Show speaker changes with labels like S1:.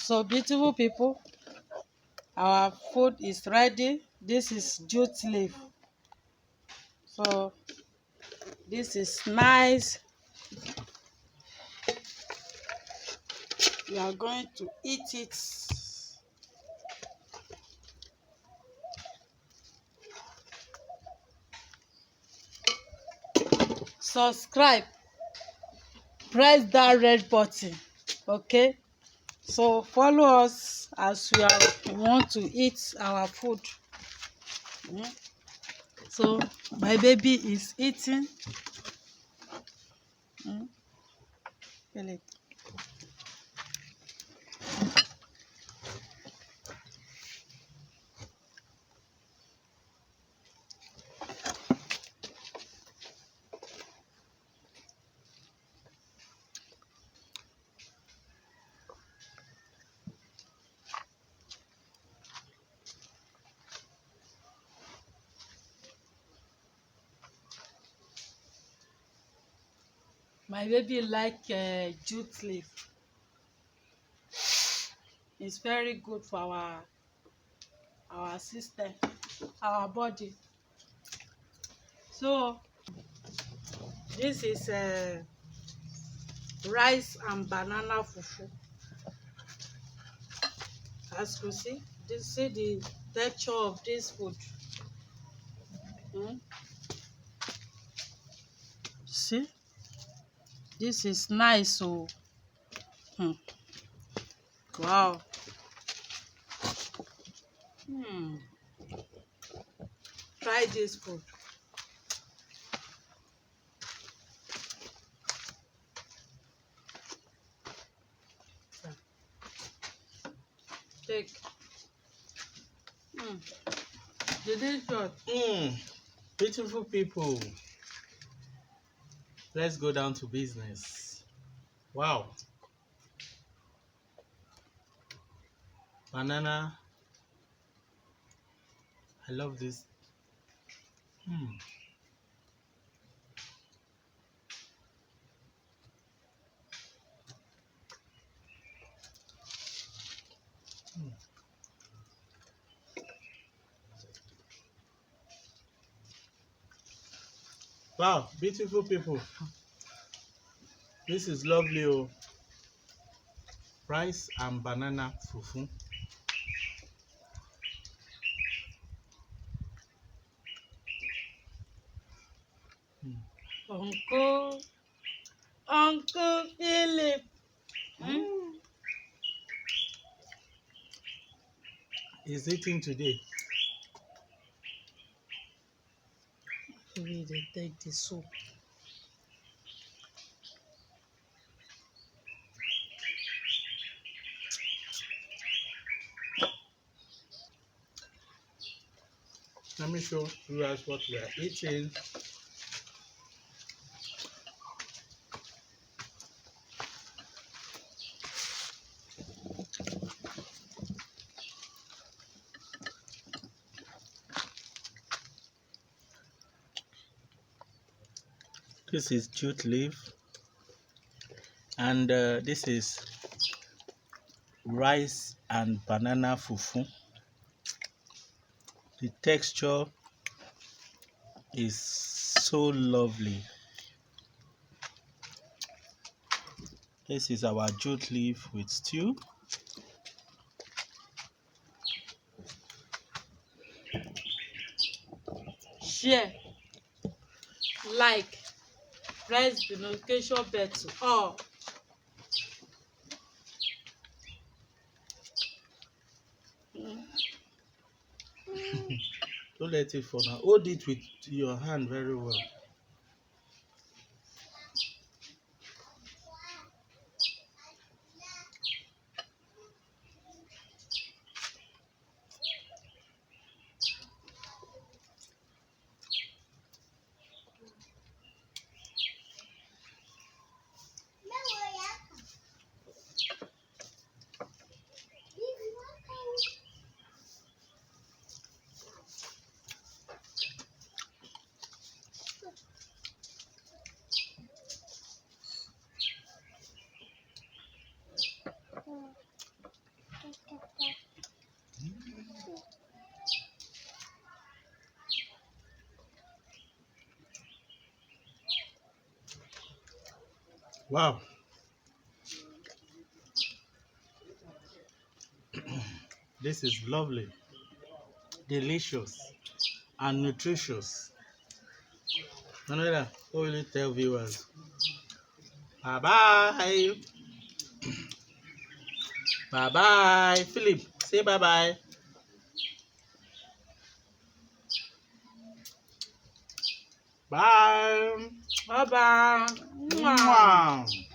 S1: So beautiful people, our food is ready. This is jute leaf. So this is nice. We are going to eat it. Subscribe, press that red button, okay? So follow us as we want to eat our food. So my baby is eating. Feel it. My baby like jute leaf. It's very good for our system, our body. So this is rice and banana fufu. As you see, see the texture of this food. See, this is nice. So, wow. Try this food. Take. Delicious.
S2: Beautiful people, let's go down to business. Wow. Banana. I love this. Wow, beautiful people. This is lovely. Oh. Rice and banana fufu.
S1: Uncle Philip.
S2: He's eating today.
S1: Maybe they take the soup.
S2: Let me show you guys what we are eating. This is jute leaf, and this is rice and banana fufu. The texture is so lovely. This is our jute leaf with stew.
S1: Share, like, press the notification bell to all.
S2: Don't let it fall now. Hold it with your hand very well. Wow. This is lovely, delicious, and nutritious. Another, what will you tell viewers? Bye bye. Bye bye. Philip, say bye bye. Bye.
S1: Bye bye.
S2: Mwah.